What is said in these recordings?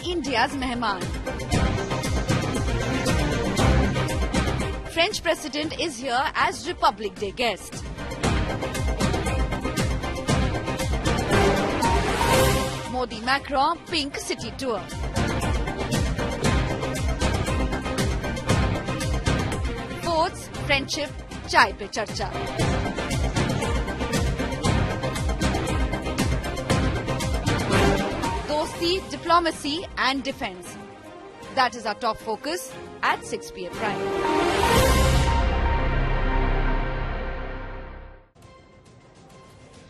India's mehman. French President is here as Republic Day guest. Modi-Macron Pink City Tour. Forts, friendship, chai pe charcha. Dosti, diplomacy and defence. That is our top focus at 6 p.m. Prime.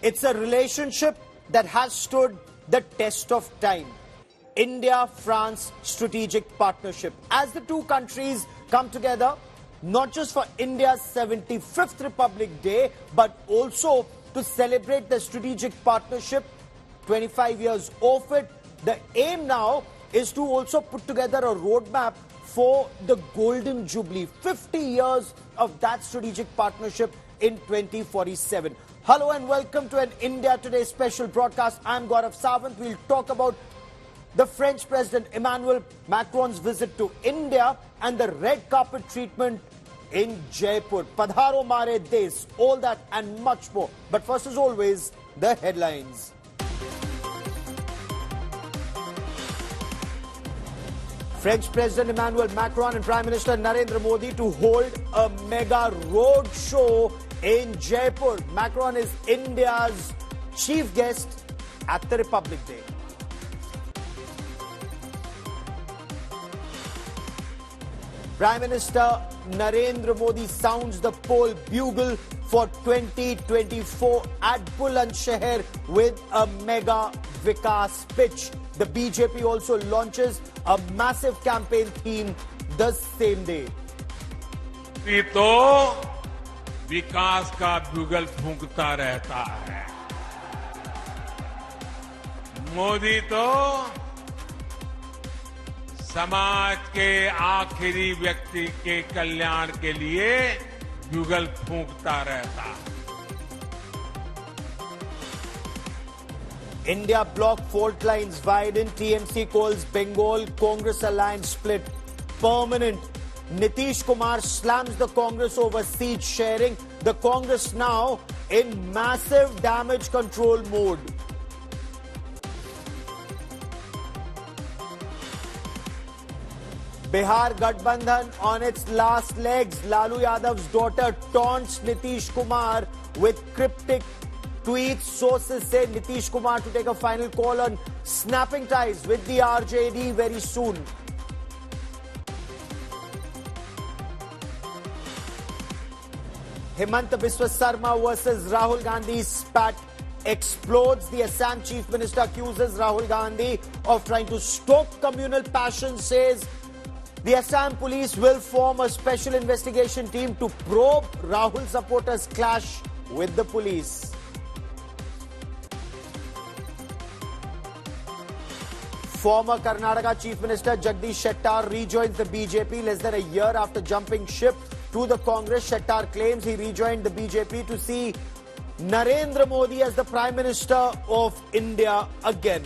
It's a relationship that has stood the test of time. India-France strategic partnership. As the two countries come together, not just for India's 75th Republic Day, but also to celebrate the strategic partnership, 25 years of it. The aim now is to also put together a roadmap for the Golden Jubilee, 50 years of that strategic partnership in 2047. Hello and welcome to an India Today special broadcast. I'm Gaurav Sawant. We'll talk about the French President Emmanuel Macron's visit to India and the red carpet treatment in Jaipur. Padharo Mare Des, all that and much more. But first, as always, the headlines. French President Emmanuel Macron and Prime Minister Narendra Modi to hold a mega road show in Jaipur. Macron is India's chief guest at the Republic Day. Prime Minister Narendra Modi sounds the poll bugle for 2024 at Bulandshahr with a mega Vikas pitch. The BJP also launches a massive campaign theme the same day. तो विकास का बुगल फूंकता रहता है, मोदी तो समाज के आखिरी व्यक्ति के कल्याण के लिए बुगल फूंकता रहता है. India bloc fault lines widen. TMC calls Bengal Congress alliance split permanent. Nitish Kumar slams the Congress over seat sharing. The Congress now in massive damage control mode. Bihar Gathbandhan on its last legs. Lalu Yadav's daughter taunts Nitish Kumar with cryptic tweets. Sources say Nitish Kumar to take a final call on snapping ties with the RJD very soon. Himanta Biswa Sharma versus Rahul Gandhi spat explodes. The Assam Chief Minister accuses Rahul Gandhi of trying to stoke communal passion, says the Assam police will form a special investigation team to probe Rahul supporters' clash with the police. Former Karnataka Chief Minister Jagdish Shettar rejoins the BJP less than a year after jumping ship to the Congress. Shettar claims he rejoined the BJP to see Narendra Modi as the Prime Minister of India again.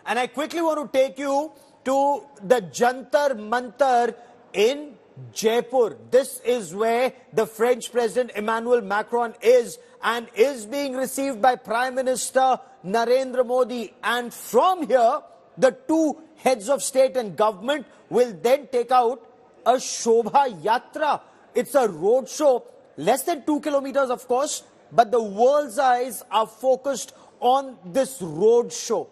And I quickly want to take you to the Jantar Mantar in Jaipur. This is where the French President Emmanuel Macron is and is being received by Prime Minister Narendra Modi. And from here, the two heads of state and government will then take out a Shobha Yatra. It's a road show, less than 2 kilometers, of course, but the world's eyes are focused on this road show.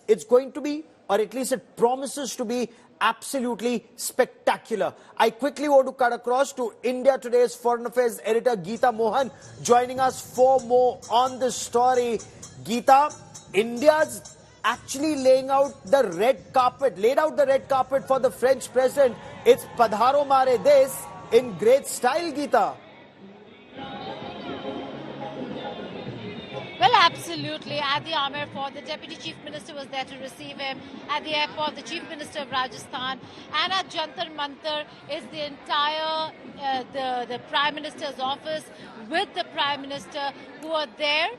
It's going to be, or at least it promises to be, absolutely spectacular. I quickly want to cut across to India Today's Foreign Affairs editor Geeta Mohan, joining us for more on this story. Geeta, India's actually laid out the red carpet for the French president. It's Padharo Mare Des in great style, Geeta. absolutely. At the Amer Fort, the Deputy Chief Minister was there to receive him. At the airport, the Chief Minister of Rajasthan. And at Jantar Mantar is the entire the Prime Minister's office with the Prime Minister who are there.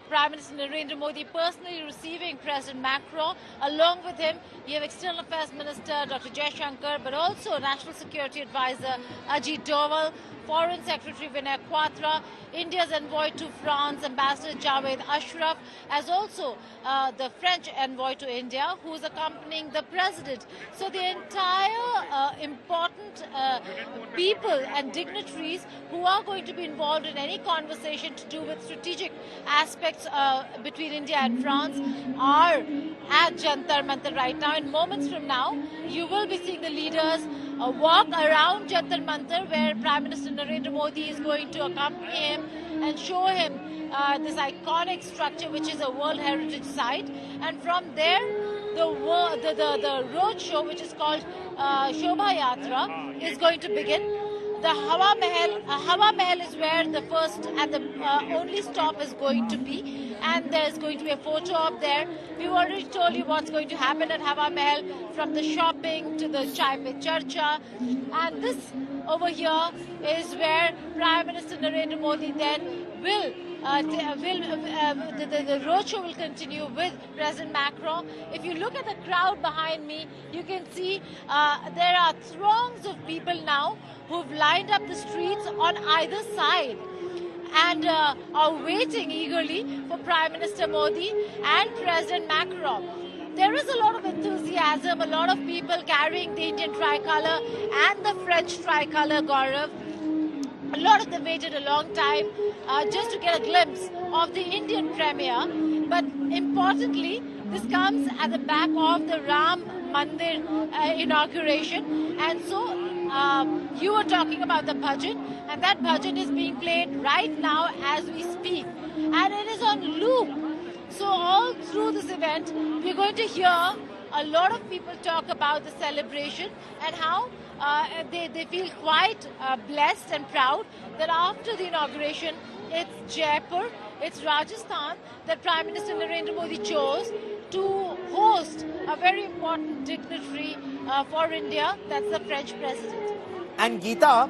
Prime Minister Narendra Modi personally receiving President Macron. Along with him, you have External Affairs Minister Dr. Jaishankar, but also National Security Advisor Ajit Doval, Foreign Secretary Vinay Quatra, India's envoy to France, Ambassador Javed Ashraf, as also the French envoy to India, who is accompanying the President. So the entire important people and dignitaries who are going to be involved in any conversation to do with strategic aspects between India and France are at Jantar Mantar right now. In moments from now, you will be seeing the leaders walk around Jantar Mantar, where Prime Minister Narendra Modi is going to accompany him and show him this iconic structure, which is a World Heritage Site. And from there, the roadshow, which is called Shobha Yatra, is going to begin. The Hawa Mahal is where the first and the only stop is going to be, and there's going to be a photo up there. We've already told you what's going to happen at Hawa Mahal, from the shopping to the Chai Pe Charcha, and this over here is where Prime Minister Narendra Modi then will the roadshow will continue with President Macron. If you look at the crowd behind me, you can see there are throngs of people now who've lined up the streets on either side and are waiting eagerly for Prime Minister Modi and President Macron. There is a lot of enthusiasm, a lot of people carrying the Indian tricolour and the French tricolour, Gaurav. A lot of them waited a long time just to get a glimpse of the Indian premiere. But importantly, this comes at the back of the Ram Mandir inauguration. And so you were talking about the Bhajan, and that Bhajan is being played right now as we speak. And it is on loop. So all through this event, we're going to hear a lot of people talk about the celebration and how they feel quite blessed and proud that after the inauguration, it's Jaipur, it's Rajasthan that Prime Minister Narendra Modi chose to host a very important dignitary for India, that's the French President. And Geeta,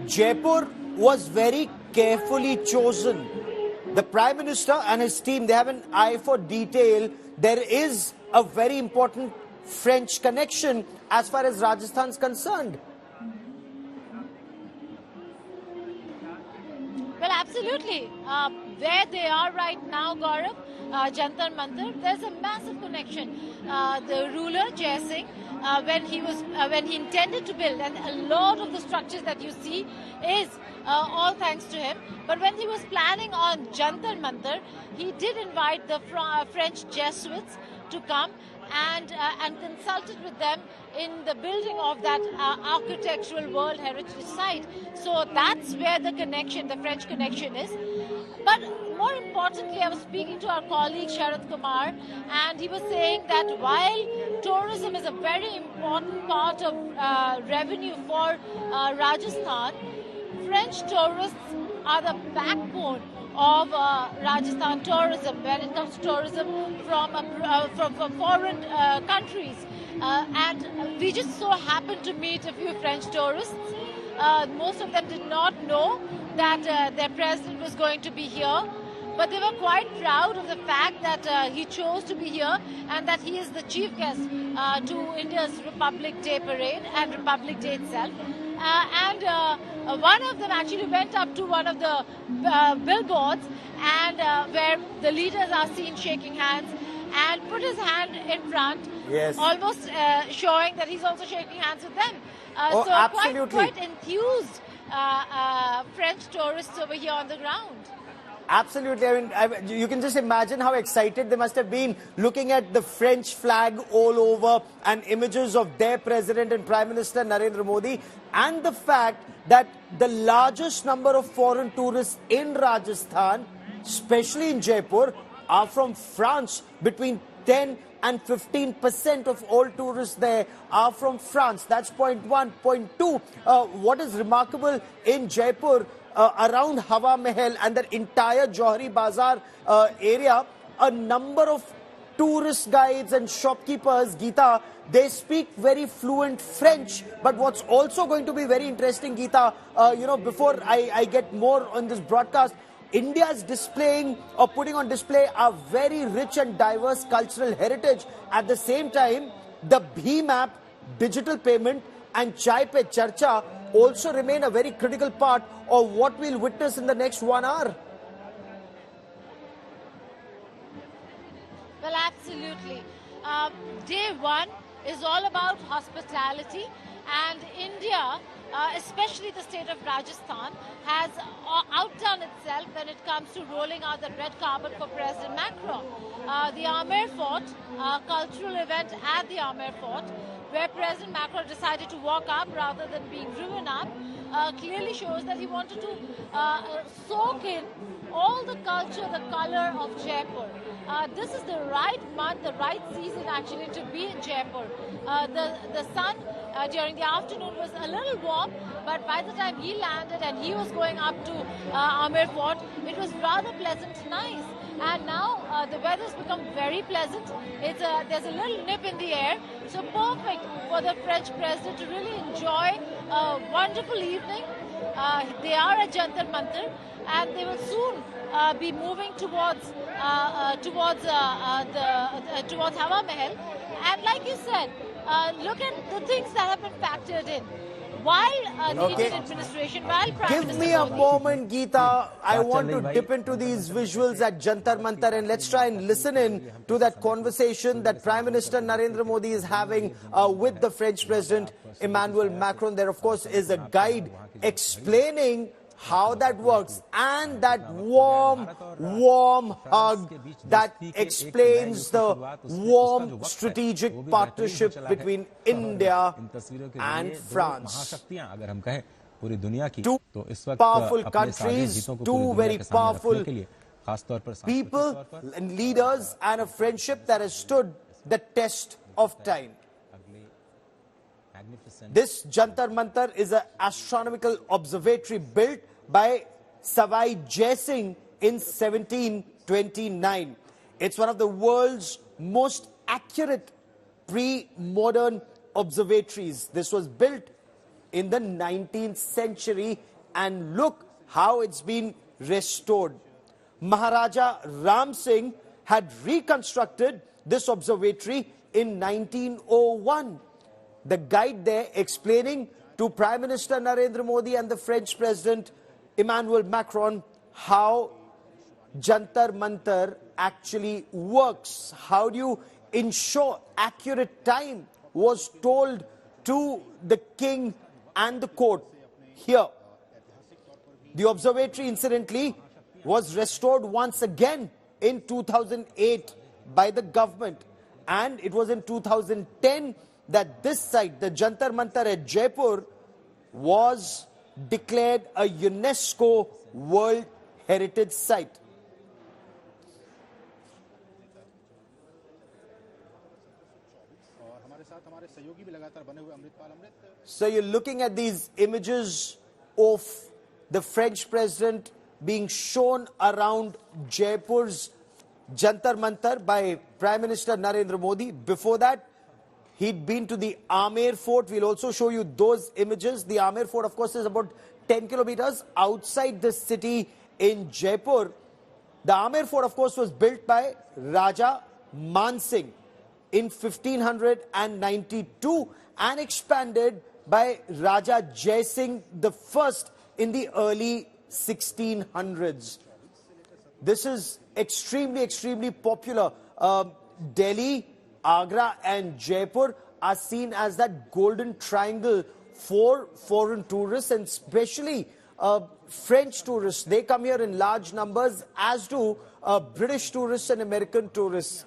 Jaipur was very carefully chosen. The Prime Minister and his team, they have an eye for detail. There is a very important French connection as far as Rajasthan is concerned. Well, absolutely. Where they are right now, Gaurav, Jantar Mantar, there's a massive connection. The ruler, Jai Singh, when he intended to build, and a lot of the structures that you see is all thanks to him. But when he was planning on Jantar Mantar, he did invite the French Jesuits to come and consulted with them in the building of that architectural World Heritage Site. So that's where the connection, the French connection is. But more importantly, I was speaking to our colleague Sharad Kumar, and he was saying that while tourism is a very important part of revenue for Rajasthan, French tourists are the backbone of Rajasthan tourism when it comes to tourism from foreign countries. And we just so happened to meet a few French tourists. Most of them did not know that their president was going to be here, but they were quite proud of the fact that he chose to be here and that he is the chief guest to India's Republic Day parade and Republic Day itself. One of them actually went up to one of the billboards and where the leaders are seen shaking hands and put his hand in front, almost showing that he's also shaking hands with them. So absolutely. quite enthused French tourists over here on the ground. Absolutely. I mean, you can just imagine how excited they must have been looking at the French flag all over and images of their president and Prime Minister Narendra Modi, and the fact that the largest number of foreign tourists in Rajasthan, especially in Jaipur, are from France. Between 10 and 15% of all tourists there are from France. That's point one. Point two, what is remarkable in Jaipur, around Hawa Mahal and the entire Johari Bazaar area, a number of tourist guides and shopkeepers, Geeta, they speak very fluent French. But what's also going to be very interesting, Geeta, before I get more on this broadcast, India is displaying or putting on display a very rich and diverse cultural heritage. At the same time, the BHIM app, digital payment and Chai Pe Charcha also remain a very critical part of what we'll witness in the next 1 hour. Well, absolutely. Day one is all about hospitality, and India, especially the state of Rajasthan, has outdone itself when it comes to rolling out the red carpet for President Macron. The Amer Fort, cultural event at the Amer Fort, where President Macron decided to walk up rather than being driven up, clearly shows that he wanted to soak in all the culture, the color of Jaipur. This is the right month, the right season actually to be in Jaipur. The sun during the afternoon was a little warm, but by the time he landed and he was going up to Amer Fort, it was rather pleasant, nice. And now the weather's become very pleasant. There's a little nip in the air, so perfect for the French president to really enjoy a wonderful evening. They are at Jantar Mantar, and they will soon be moving towards Hawa Mahal. And like you said, look at the things that have been factored in. While the Indian administration, while Prime Give Minister me a Modi, moment, Geeta. I want to dip into these visuals at Jantar Mantar and let's try and listen in to that conversation that Prime Minister Narendra Modi is having with the French President Emmanuel Macron. There, of course, is a guide explaining how that works and that warm hug that explains the warm strategic partnership between India and France. Two powerful countries, two very powerful people and leaders, and a friendship that has stood the test of time. This Jantar Mantar is an astronomical observatory built by Sawai Jai Singh in 1729. It's one of the world's most accurate pre-modern observatories. This was built in the 19th century and look how it's been restored. Maharaja Ram Singh had reconstructed this observatory in 1901. The guide there explaining to Prime Minister Narendra Modi and the French President Emmanuel Macron how Jantar Mantar actually works. How do you ensure accurate time was told to the king and the court here. The observatory, incidentally, was restored once again in 2008 by the government, and it was in 2010 that this site, the Jantar Mantar at Jaipur, was declared a UNESCO World Heritage Site. So you're looking at these images of the French president being shown around Jaipur's Jantar Mantar by Prime Minister Narendra Modi. Before that, he'd been to the Amer Fort. We'll also show you those images. The Amer Fort, of course, is about 10 kilometers outside the city in Jaipur. The Amer Fort, of course, was built by Raja Man Singh in 1592 and expanded by Raja Jai Singh the First in the early 1600s. This is extremely popular. Delhi, Agra and Jaipur are seen as that golden triangle for foreign tourists, and especially French tourists. They come here in large numbers, as do British tourists and American tourists.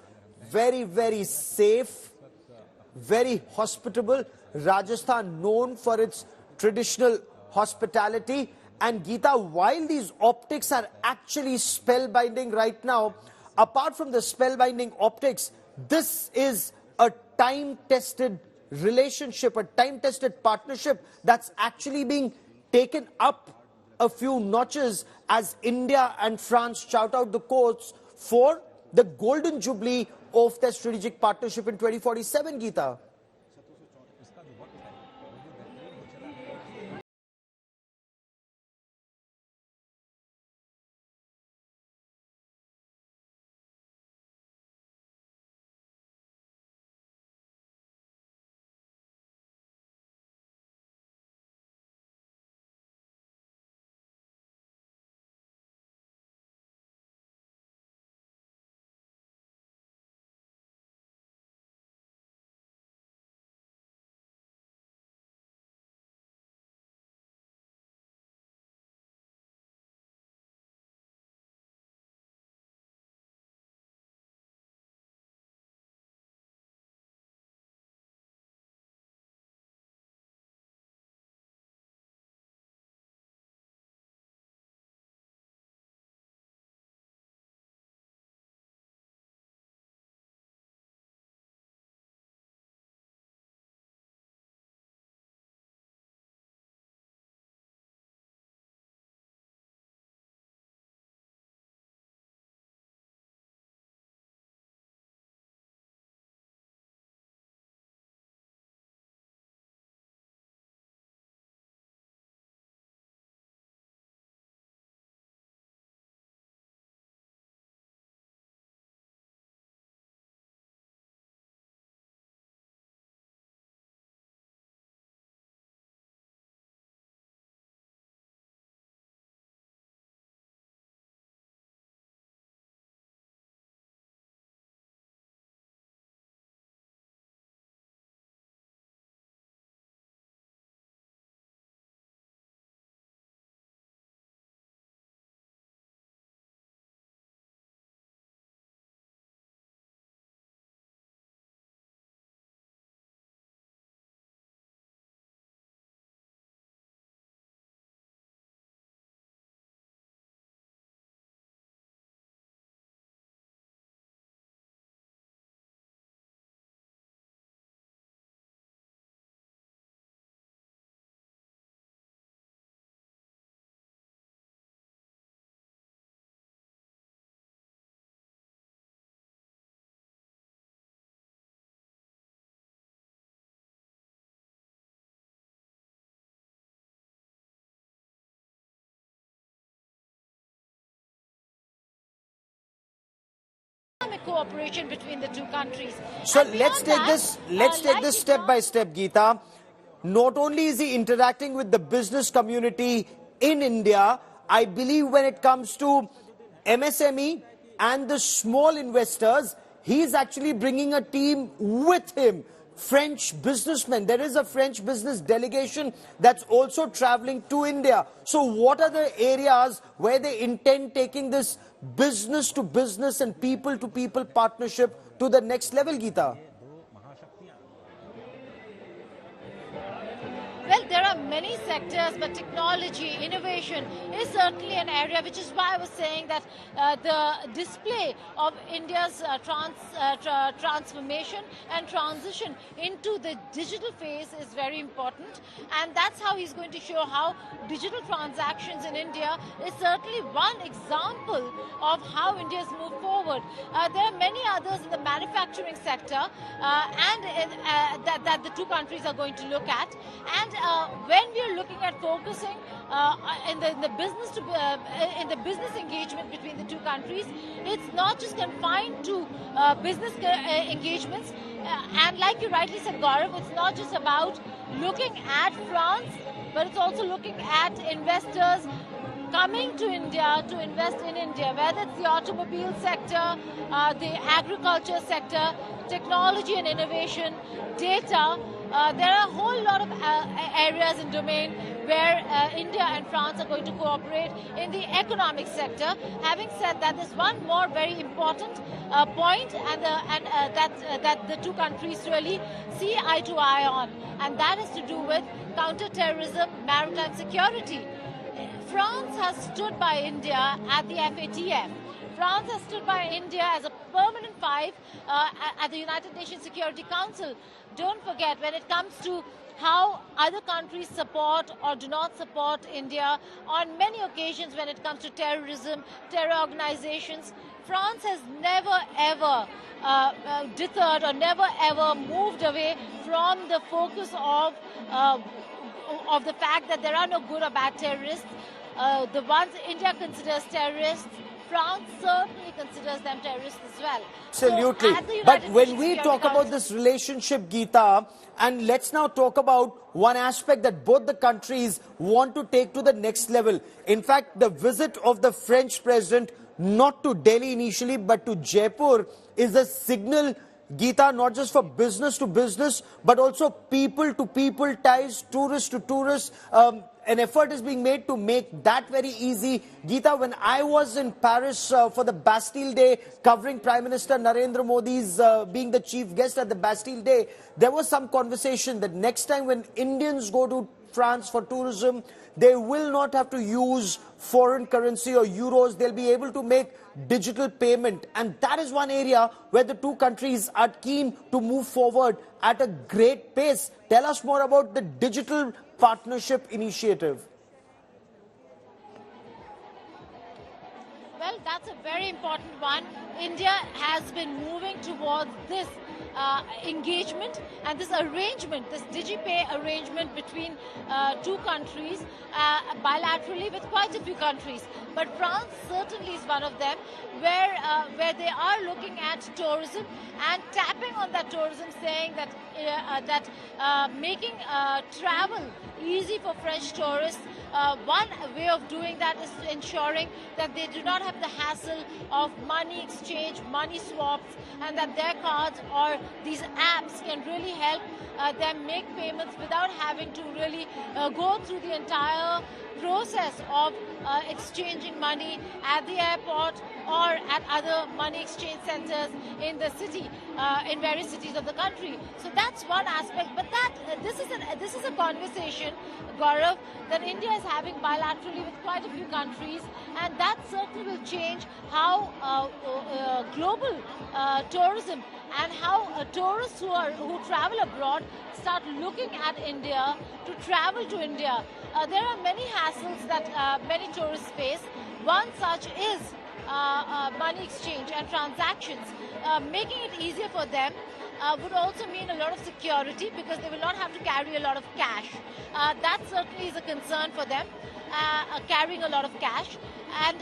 Very safe, very hospitable. Rajasthan known for its traditional hospitality. And Geeta, while these optics are actually spellbinding right now, apart from the spellbinding optics, this is a time-tested relationship, a time-tested partnership that's actually being taken up a few notches as India and France shout out the courts for the golden jubilee of their strategic partnership in 2047, Geeta. Cooperation between the two countries. So And let's take beyond this. that, Let's take like this you step know- by step, Geeta. Not only is he interacting with the business community in India, I believe when it comes to MSME and the small investors, he's actually bringing a team with him. French businessmen. There is a French business delegation that's also traveling to India. So what are the areas where they intend taking this business to business and people to people partnership to the next level, Geeta? Well, there are many sectors, but technology, innovation is certainly an area, which is why I was saying that the display of India's transformation and transition into the digital phase is very important. And that's how he's going to show how digital transactions in India is certainly one example of how India's moved forward. There are many others in the manufacturing sector that the two countries are going to look at. And when we are looking at focusing in the business engagement between the two countries, it's not just confined to business engagements. And like you rightly said, Gaurav, it's not just about looking at France, but it's also looking at investors coming to India to invest in India, whether it's the automobile sector, the agriculture sector, technology and innovation, data. There are a whole lot of areas and domain where India and France are going to cooperate in the economic sector. Having said that, there's one more very important point that the two countries really see eye to eye on, and that is to do with counter-terrorism, maritime security. France has stood by India at the FATF. France has stood by India as a permanent five at the United Nations Security Council. Don't forget, when it comes to how other countries support or do not support India on many occasions when it comes to terrorism, terror organizations, France has never ever deterred or never ever moved away from the focus of the fact that there are no good or bad terrorists. The ones India considers terrorists, France certainly considers them terrorists as well. Absolutely. So, but when we talk about this relationship, Geeta, and let's now talk about one aspect that both the countries want to take to the next level. In fact, the visit of the French president, not to Delhi initially, but to Jaipur, is a signal, Geeta, not just for business to business, but also people to people ties, tourist to tourist. An effort is being made to make that very easy. Geeta, when I was in Paris for the Bastille Day, covering Prime Minister Narendra Modi's being the chief guest at the Bastille Day, there was some conversation that next time when Indians go to France for tourism, they will not have to use foreign currency or euros. They'll be able to make digital payment. And that is one area where the two countries are keen to move forward at a great pace. Tell us more about the digital partnership initiative. Well, that's a very important one. India has been moving towards this engagement and this arrangement, this DigiPay arrangement between two countries bilaterally with quite a few countries. But France certainly is one of them where they are looking at tourism and tapping on that tourism, saying that making travel easy for French tourists. One way of doing that is ensuring that they do not have the hassle of money exchange, money swaps, and that their cards or these apps can really help them make payments without having to really go through the entire process of exchanging money at the airport or at other money exchange centers in the city, in various cities of the country. So that's one aspect. But this is a conversation, Gaurav, that India is having bilaterally with quite a few countries, and that certainly will change how global tourism and how tourists who travel abroad start looking at India to travel to India. There are many hassles that many tourists face. One such is money exchange and transactions. Making it easier for them would also mean a lot of security because they will not have to carry a lot of cash. That certainly is a concern for them, carrying a lot of cash. And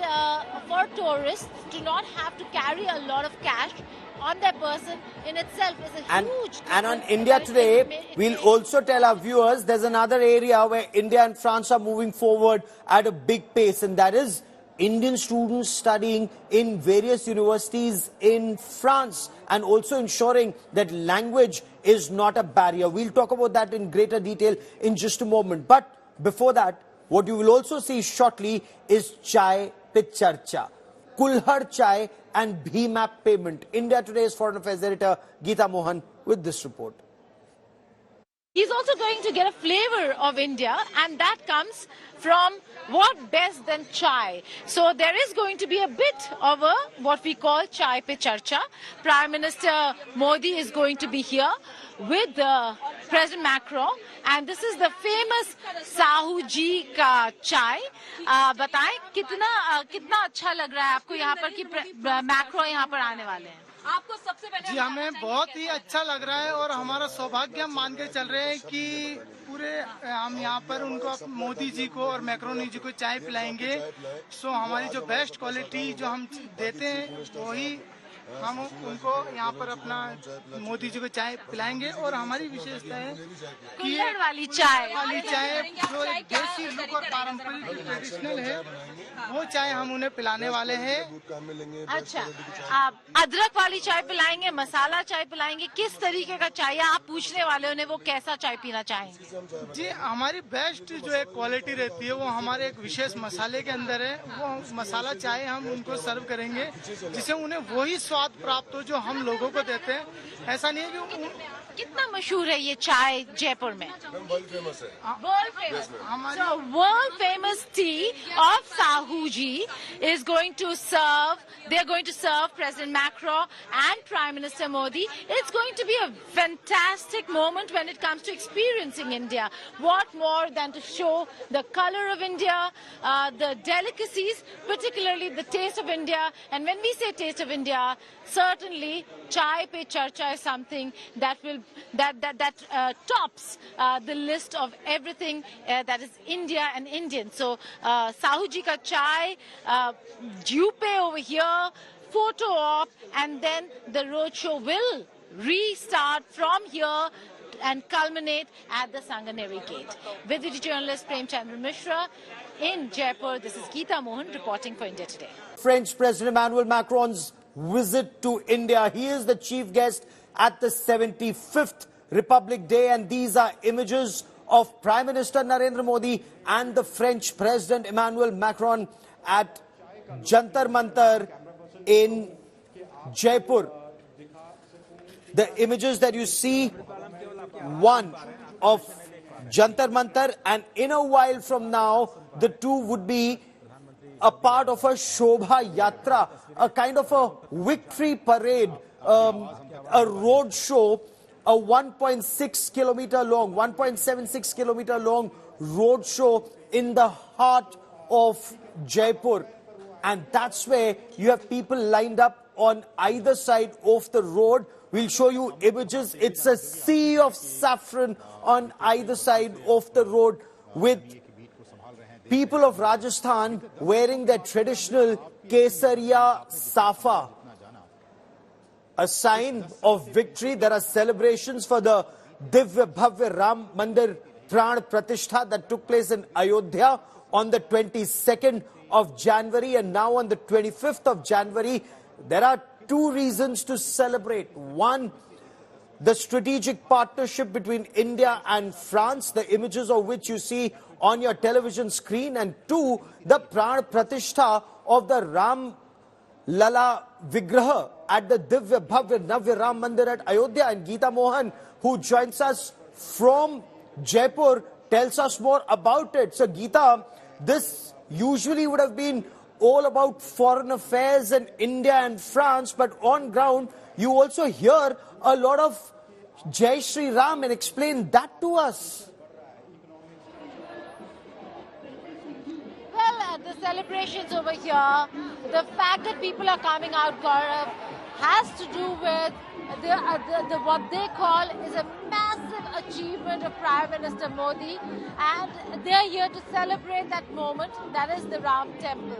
for tourists to not have to carry a lot of cash on their person in itself is a huge... And on India Today, we'll also tell our viewers there's another area where India and France are moving forward at a big pace, and that is Indian students studying in various universities in France and also ensuring that language is not a barrier. We'll talk about that in greater detail in just a moment. But before that, what you will also see shortly is Chai Pe Charcha, Kulhar Chai and Bhim app payment. India Today's Foreign Affairs editor Geeta Mohan with this report. He's also going to get a flavor of India, and that comes from what best than chai. So there is going to be a bit of a what we call Chai Pe Charcha. Prime Minister Modi is going to be here with President Macron, and this is the famous Sahu ji ka chai. बताएं कितना अच्छा लग रहा है आपको यहाँ पर कि मैक्रो यहाँ पर आने वाले हैं? आपको सबसे पहले जी हमें बहुत ही अच्छा लग रहा है और हमारा सौभाग्य हम मान के चल रहे हैं कि पूरे हम यहाँ पर उनको मोदी जी को और मैक्रोन जी को चाय पिलाएंगे। सो हमारी जो बेस्ट क्वालिटी जो हम देते हैं वही हम उनको यहाँ पर अपना मोदी जी को चाय पिलाएंगे। और हमारी विशेषता है कुल्हड़ वाली चाय जो एक देसी लुक और पारंपरिक ट्रेडिशनल है वो चाय हम उन्हें पिलाने वाले हैं। अच्छा, आप अदरक वाली चाय पिलाएंगे, मसाला चाय पिलाएंगे, किस तरीके का चाय आप पूछने वाले उन्हें वो कैसा चाय पीना चाहेंगे? जी हमारी बेस्ट जो एक क्वालिटी रहती है वो हमारे एक विशेष मसाले के अंदर है। वो मसाला चाय हम उनको सर्व करेंगे जिससे उन्हें वही स्वाद प्राप्त हो जो हम लोगों को देते हैं। ऐसा नहीं है कि कितना मशहूर है ये चाय जयपुर में? वर्ल्ड फेमस है. World famous. So world famous tea of Sahuji is going to serve. They're going to serve President Macron and Prime Minister Modi. It's going to be a fantastic moment when it comes to experiencing India. What more than to show the color of India, the delicacies, particularly the taste of India. And when we say taste of India, certainly chai pe charcha is something that will tops the list of everything that is India and Indian. So Sahuji ka chai, jupe over here, photo op, and then the roadshow will restart from here and culminate at the Sanganeri Gate. With the journalist Premchandra Mishra in Jaipur, this is Geeta Mohan reporting for India Today. French President Emmanuel Macron's visit to India. He is the chief guest at the 75th Republic Day, and these are images of Prime Minister Narendra Modi and the French President Emmanuel Macron at Jantar Mantar in Jaipur. The images that you see, one of Jantar Mantar, and in a while from now, the two would be a part of a Shobha Yatra, a kind of a victory parade, a road show, a 1.6 kilometer long, 1.76 kilometer long road show in the heart of Jaipur. And that's where you have people lined up on either side of the road. We'll show you images. It's a sea of saffron on either side of the road, with people of Rajasthan wearing their traditional Kesariya Safa, a sign of victory. There are celebrations for the Divya Bhavya Ram Mandir Pran Pratishtha that took place in Ayodhya on the 22nd of January, and now on the 25th of January. There are two reasons to celebrate. One, the strategic partnership between India and France, the images of which you see on your television screen. And two, the Pran Pratishtha of the Ram Lala Vigraha at the Divya Bhavya Navya Ram Mandir at Ayodhya. And Geeta Mohan, who joins us from Jaipur, tells us more about it. So Geeta, this usually would have been all about foreign affairs and India and France, but on ground you also hear a lot of Jai Shri Ram, and explain that to us. Well, the celebrations over here, the fact that people are coming out, Gaurav, has to do with what they call is a massive achievement of Prime Minister Modi, and they're here to celebrate that moment, that is the Ram Temple.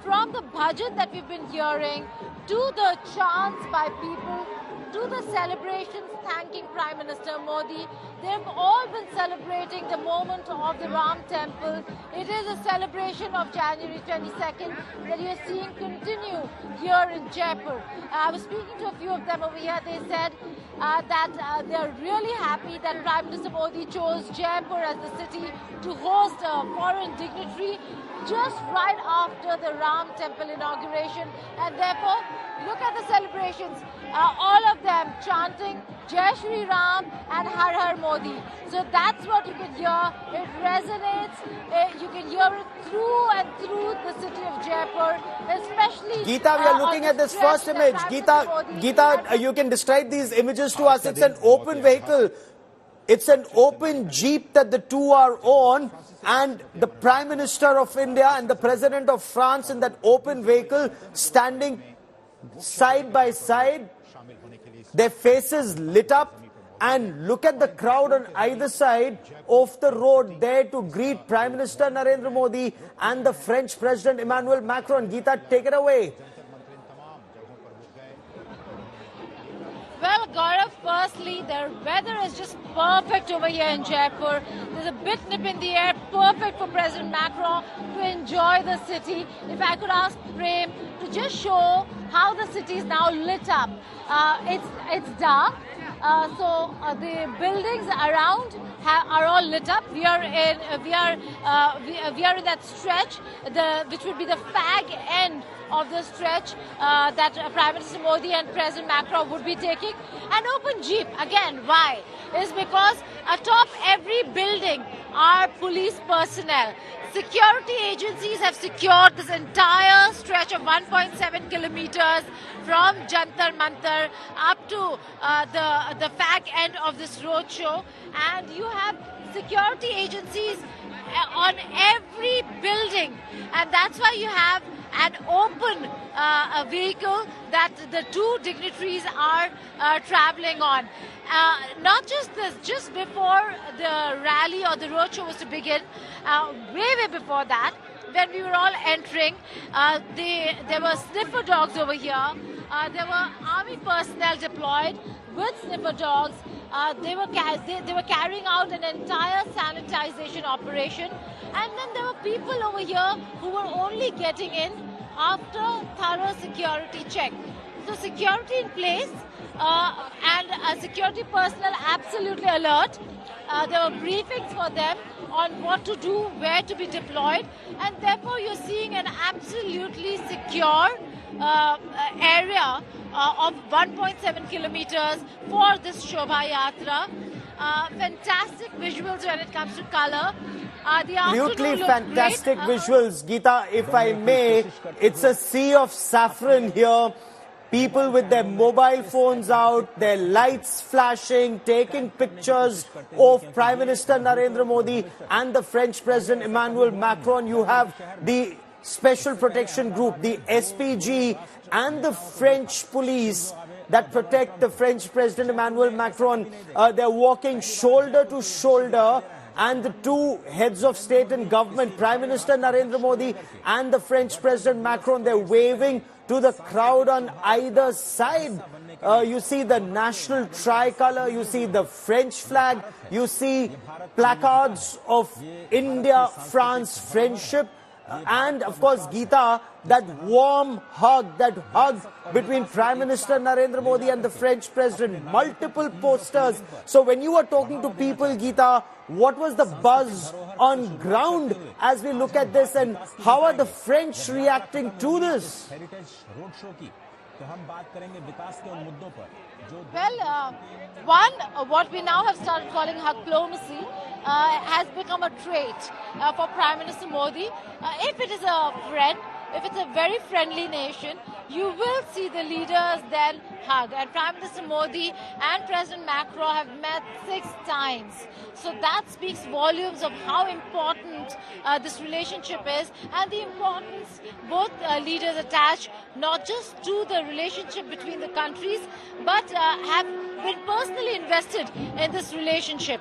From the Bhajan that we've been hearing, to the chants by people, to the celebrations thanking Prime Minister Modi, they've all been celebrating the moment of the Ram Temple. It is a celebration of January 22nd that you're seeing continue here in Jaipur. I was speaking to a few of them over here. They said that they're really happy that Prime Minister Modi chose Jaipur as the city to host a foreign dignitary just right after the Ram Temple inauguration, and therefore look at the celebrations, all of them chanting Jai Shri Ram and Har Har Modi. So that's what you can hear. It resonates. You can hear it through and through the city of Jaipur, especially. Geeta, we are looking at this first image. Geeta, you can describe these images to us. It's an open vehicle. It's an open jeep that the two are on, and the Prime Minister of India and the President of France in that open vehicle standing side by side, their faces lit up, and look at the crowd on either side of the road there to greet Prime Minister Narendra Modi and the French President Emmanuel Macron. Geeta, take it away. Well, Gaurav, firstly, the weather is just perfect over here in Jaipur. There's a bit nip in the air, perfect for President Macron to enjoy the city. If I could ask Prem to just show how the city is now lit up. It's dark, The buildings around are all lit up. We are in that stretch, which would be the fag end of the stretch that Prime Minister Modi and President Macron would be taking. An open jeep. Again, why? Is because atop every building are police personnel. Security agencies have secured this entire stretch of 1.7 kilometers from Jantar Mantar up to the fag end of this roadshow, and you have security agencies on every building, and that's why you have an open vehicle that the two dignitaries are traveling on. Not just this, just before the rally or the roadshow was to begin, way before that, when we were all entering, there were sniffer dogs over here. There were army personnel deployed with sniffer dogs. They were carrying out an entire sanitization operation, and then there were people over here who were only getting in after thorough security check. So security in place, and security personnel absolutely alert. There were briefings for them on what to do, where to be deployed, and therefore you're seeing an absolutely secure area of 1.7 kilometers for this Shobha Yatra. Fantastic visuals when it comes to color. Absolutely fantastic visuals, Geeta, if I may. It's a sea of saffron here. People with their mobile phones out, their lights flashing, taking pictures of Prime Minister Narendra Modi and the French President Emmanuel Macron. You have the Special Protection Group, the SPG, and the French police that protect the French President Emmanuel Macron. They're walking shoulder to shoulder, and the two heads of state and government, Prime Minister Narendra Modi and the French President Macron, they're waving to the crowd on either side. You see the national tricolour, you see the French flag, you see placards of India-France friendship, and of course, Geeta, that warm hug, that hug between Prime Minister Narendra Modi and the French President, multiple posters. So when you were talking to people, Geeta, what was the buzz on ground as we look at this, and how are the French reacting to this? Well, one, what we now have started calling diplomacy has become a trait for Prime Minister Modi. If it is a friend, if it's a very friendly nation, you will see the leaders then hug. And Prime Minister Modi and President Macron have met 6 times. So that speaks volumes of how important this relationship is, and the importance both leaders attach not just to the relationship between the countries, but have been personally invested in this relationship.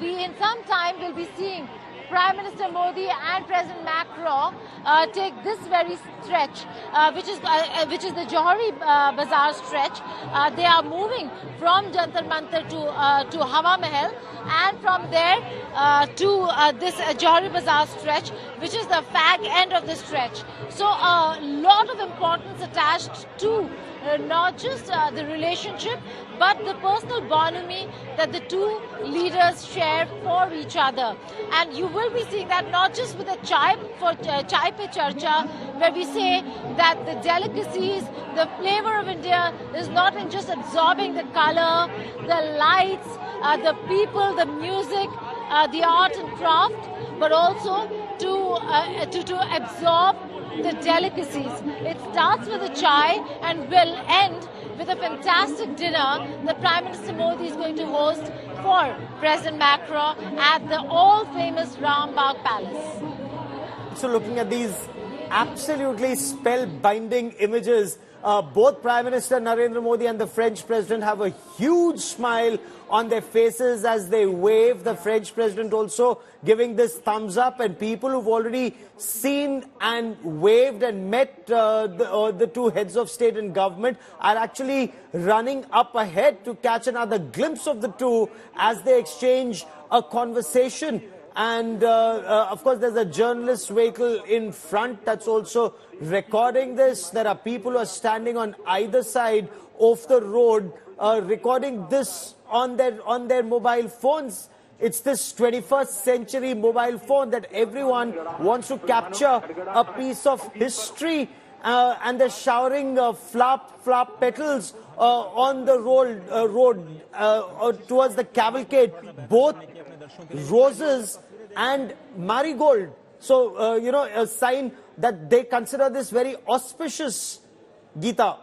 We in some time will be seeing Prime Minister Modi and President Macron take this very stretch, which is the Johari Bazaar stretch. They are moving from Jantar Mantar to Hawa Mahal, and from there to this Johari Bazaar stretch, which is the fag end of the stretch. So a lot of importance attached to not just the relationship, but the personal bonhomie that the two leaders share for each other. And you will be seeing that not just with the Chai Pe Charcha, where we say that the delicacies, the flavor of India is not in just absorbing the color, the lights, the people, the music, the art and craft, but also to absorb the delicacies. It starts with a chai and will end with a fantastic dinner that Prime Minister Modi is going to host for President Macron at the all-famous Rambagh Palace. So looking at these absolutely spellbinding images, both Prime Minister Narendra Modi and the French President have a huge smile on their faces as they wave. The French President also giving this thumbs up, and people who've already seen and waved and met the two heads of state and government are actually running up ahead to catch another glimpse of the two as they exchange a conversation. And of course, there's a journalist vehicle in front that's also recording this. There are people who are standing on either side of the road recording this on their mobile phones. It's this 21st century mobile phone that everyone wants to capture a piece of history, and they're showering flap petals on the road towards the cavalcade, both roses and marigold. So, a sign that they consider this very auspicious, Geeta.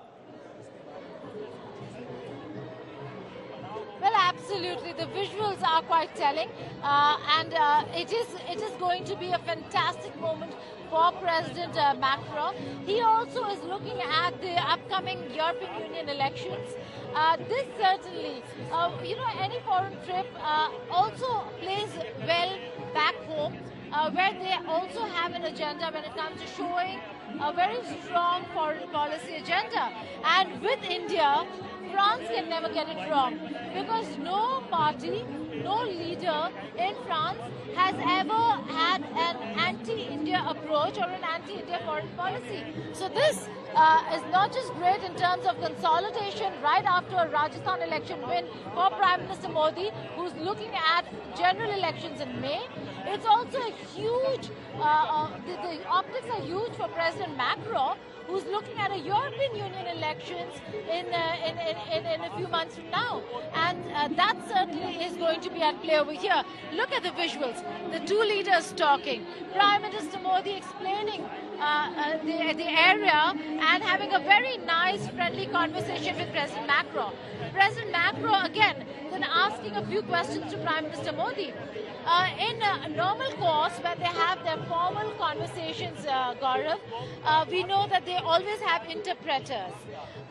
Well, absolutely. The visuals are quite telling, and it is going to be a fantastic moment for President Macron. He also is looking at the upcoming European Union elections. This certainly, any foreign trip also plays well back home, where they also have an agenda when it comes to showing a very strong foreign policy agenda. And with India, France can never get it wrong, because no party, no leader in France has ever had an anti-India approach or an anti-India foreign policy. So this is not just great in terms of consolidation right after a Rajasthan election win for Prime Minister Modi, who's looking at general elections in May. It's also a huge, the optics are huge for President Macron, who's looking at a European Union elections in a few months from now. And that certainly is going to be at play over here. Look at the visuals. The two leaders talking. Prime Minister Modi explaining the area and having a very nice, friendly conversation with President Macron. President Macron, again, then asking a few questions to Prime Minister Modi. In a normal course, when they have their formal conversations, Gaurav, we know that they always have interpreters.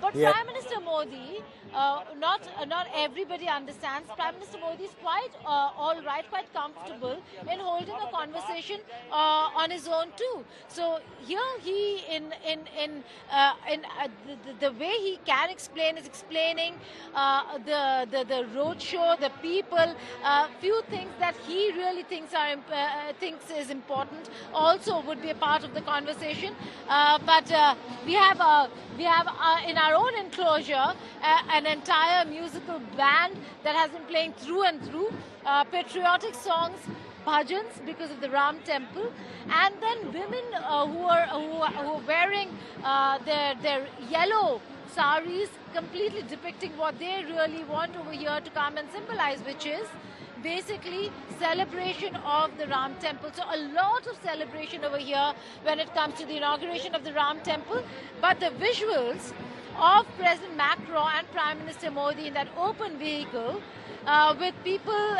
But Yep. Prime Minister Modi, not everybody understands. Prime Minister Modi is quite all right, quite comfortable in holding a conversation on his own too. So here he, the way he can explain is explaining the roadshow, the people, few things that he really thinks is important also would be a part of the conversation. But we have in our own enclosure an entire musical band that has been playing through and through patriotic songs, bhajans, because of the Ram temple, and then women who are wearing their yellow saris, completely depicting what they really want over here to come and symbolize, which is basically celebration of the Ram temple. So a lot of celebration over here when it comes to the inauguration of the Ram temple. But the visuals of President Macron and Prime Minister Modi in that open vehicle with people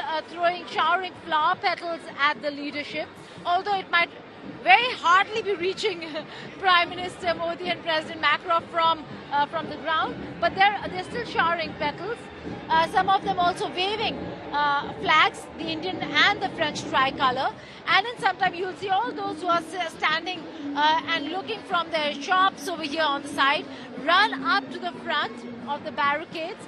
showering flower petals at the leadership, although it might very hardly be reaching Prime Minister Modi and President Macron from the ground, but they're still showering petals. Some of them also waving flags, the Indian and the French tricolour. And then sometime you'll see all those who are standing and looking from their shops over here on the side run up to the front of the barricades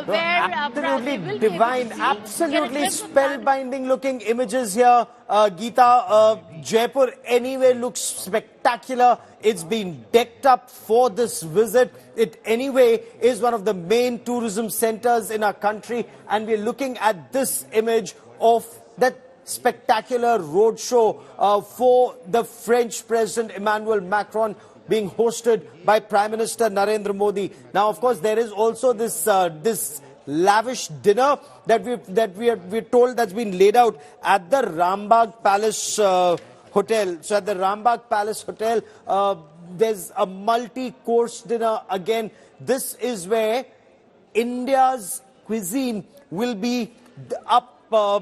where absolutely divine, absolutely spellbinding looking images here, Geeta. Jaipur anyway looks spectacular. It's been decked up for this visit. It anyway is one of the main tourism centers in our country, and we're looking at this image of that spectacular roadshow for the French President Emmanuel Macron, being hosted by Prime Minister Narendra Modi. Now, of course, there is also this lavish dinner that we're told that's been laid out at the Rambagh Palace Hotel. So at the Rambagh Palace Hotel, there's a multi-course dinner again. This is where India's cuisine will be up for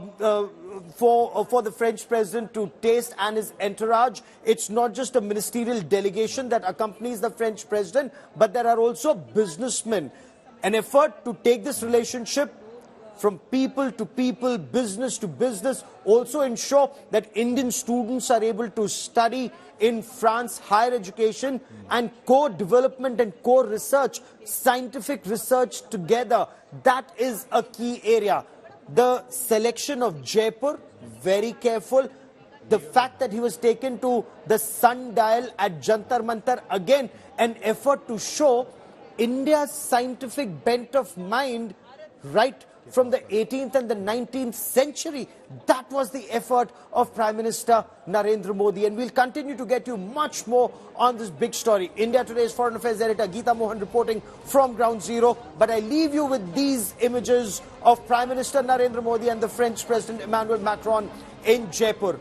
the French president to taste and his entourage. It's not just a ministerial delegation that accompanies the French president, but there are also businessmen. An effort to take this relationship from people to people, business to business, also ensure that Indian students are able to study in France, higher education and co-development and co-research, scientific research together. That is a key area. The selection of Jaipur, very careful. The fact that he was taken to the sundial at Jantar Mantar, again, an effort to show India's scientific bent of mind right from the 18th and the 19th century. That was the effort of Prime Minister Narendra Modi. And we'll continue to get you much more on this big story. India Today's Foreign Affairs Editor Geeta Mohan reporting from Ground Zero. But I leave you with these images of Prime Minister Narendra Modi and the French President Emmanuel Macron in Jaipur.